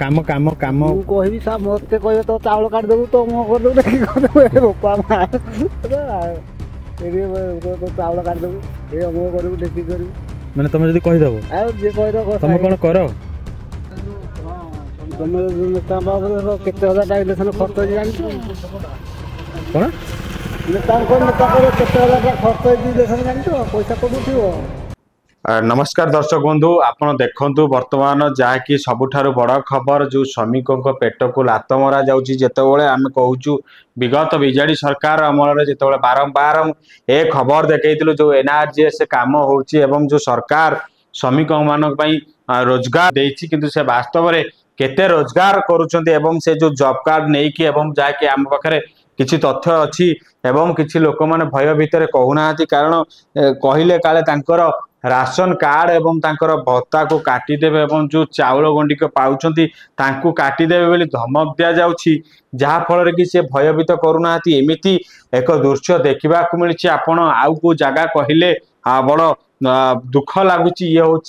काम काम काम कहबी सा मत कह तो चावल काट देबू तो मो कर देबू कि कर देबू रोपा मार तो चावल काट देबू ए मो करबू देखि करबू माने तुम जदी कहि दबो आ जे कह दो तुम कोन करो तुम नेता बाबू केते हजार टाइम इलेक्शन खर्च होई जानि कोन नेता को केते हजार खर्च होई इलेक्शन जानि तो पैसा कोडू थिवो। नमस्कार दर्शक बंधु आपण देखंतु वर्तमान जहाँकि सबुठारु बड़ खबर जो श्रमिकों पेट को लात मरा जाउची जेतेबेले आमे कहूचु विगत बिजेडी सरकार अमल जेतेबेले बारंबार ए खबर देखैतिलु जो एनआरजीएस काम होउची एवं जो सरकार श्रमिकों मानक पई रोजगार देइची किंतु से वास्तव रे केते रोजगार करूचंती एवं से जो जॉब कार्ड नेकी एवं जाके आम पाखरे किछि तथ्य अछि एवं किछि लोक माने भय भितर कहूनाहांती कारण कहिले काले तांकर राशन कार्ड एवं तांकर भत्ता को काटिदेवे एवं जो चाउल गंडिक पाउछंती तांकू काटिदेवे बोली धमक दिया जाउछि जहा फल कि से भयभीत करूनाहांती एमिति एक दृश्य देखा मिली आपण आउ को जगह कहले बड़ दुख लगुच ये हूँ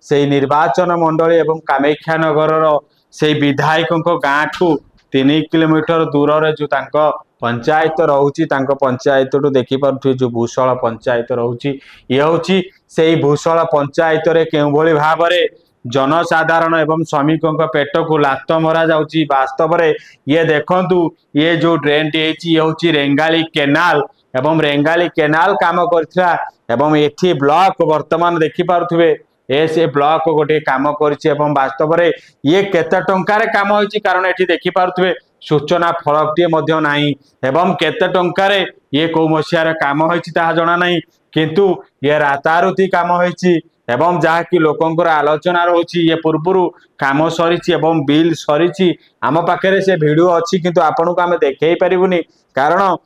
से निर्वाचन मंडली एवं कामाख्या नगर से विधायकों गाँ ठू 3 किलोमीटर दूर रे जो पंचायत रोची पंचायत टू देखी पारे जो भूषल पंचायत रोची ये हूँ से भूषल पंचायत रे केउ भली भाव रे जनसाधारण एवं श्रमिकों पेट को लात मरा जाउची वास्तव रे ये देखंतु ये जो ड्रेन टी ये हूँ रेंगाली केनाल एवं रेंगाली केनाल काम करथिला एवं एथि ब्लॉक वर्तमान देखि पारुथिबे से ब्लॉक गोटे काम करिछि एवं वास्तव रे ये केते टंकार काम होइछि कारण एठी देखि पारुथिबे सूचना फलकटी मध्य नाही एवं केते टंकार ये को मसियार काम होइछि ता जणा नाही किंतु ये रातारुति काम होइछि एवं जहा कि लोकंकर आलोचना रोची ये पूर्वरु काम सरीछि एवं बिल सरीछि आम पाखरे से वीडियो अछि किंतु आपन को आमे देखै परिबुनी कारण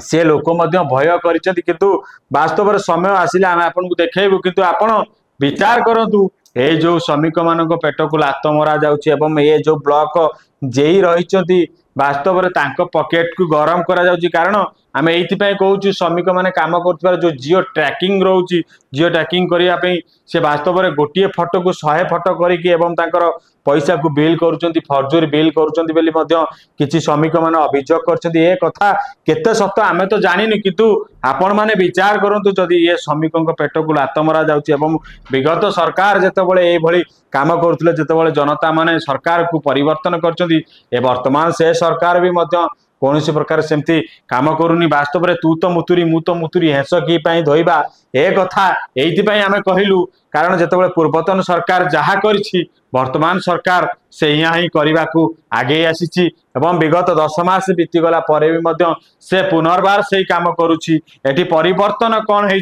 से लोक मध्य भय करिसेंती किंतु वास्तव रे समय आसिले आमे आपन को देखैबु किंतु आपन विचार करंतु ए जो श्रमिक मानक पेट को लात मरा जाउछि एवं ये जो ब्लॉक जेई रहिचंती वास्तव रे तांको पॉकेट को गरम करा जाउछि कारण आमे एइथि पय कहूछु श्रमिक माने काम करथिबार जो जियो ट्रैकिंग रहउछि जियो ट्रैकिंग करिया पय से वास्तव रे गोटिए फोटो को 100 फोटो करिकि एवं तांकर पैसा को बिल करूचंती फर्जरी बिल करूचंती बेली मध्य किछि श्रमिक माने अभियोग करचंती ए कथा केते सत्य आमे तो जानिनी किंतु आपण माने विचार करंतु जदि ये श्रमिकों पेट को लात मरा जाउछि एवं विगत सरकार जेतेबेले ए भली काम करूथिले जेतेबेले जनता माने सरकार को परिवर्तन करचंती ए वर्तमान से सरकार भी मध्य कौन सी प्रकार सेमती काम करूनी वास्तव रे तू तो मुतुरी हेस की पाई धोइबा ए कथा एइथि पई आमे कहिलु कारण जेतेबेले पूर्वतन सरकार जहा करिछि वर्तमान सरकार से ही करने को आगे आसी एवं विगत 10 मास बीतीगला पर भी मध्य से पुनर्बार से काम करुछि एठी परिवर्तन कौन है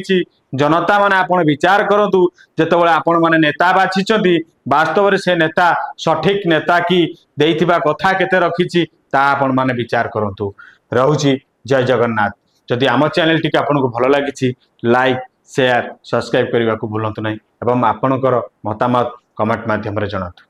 जनता माने आपण विचार करंतु जेतेबेले आपण माने नेता बाछिचंती वास्तव रे से नेता सठिक नेता की देइथिबा कथा केते रखिछि ता आपण माने विचार करंतु रहउछि जय जगन्नाथ। जदि आम चैनल टी आपन को भल लागिछि लाइक शेयर सब्सक्राइब करने को भूलंतु नहीं एवं आपणकर मतामत कमेंट माध्यम रे जणातु।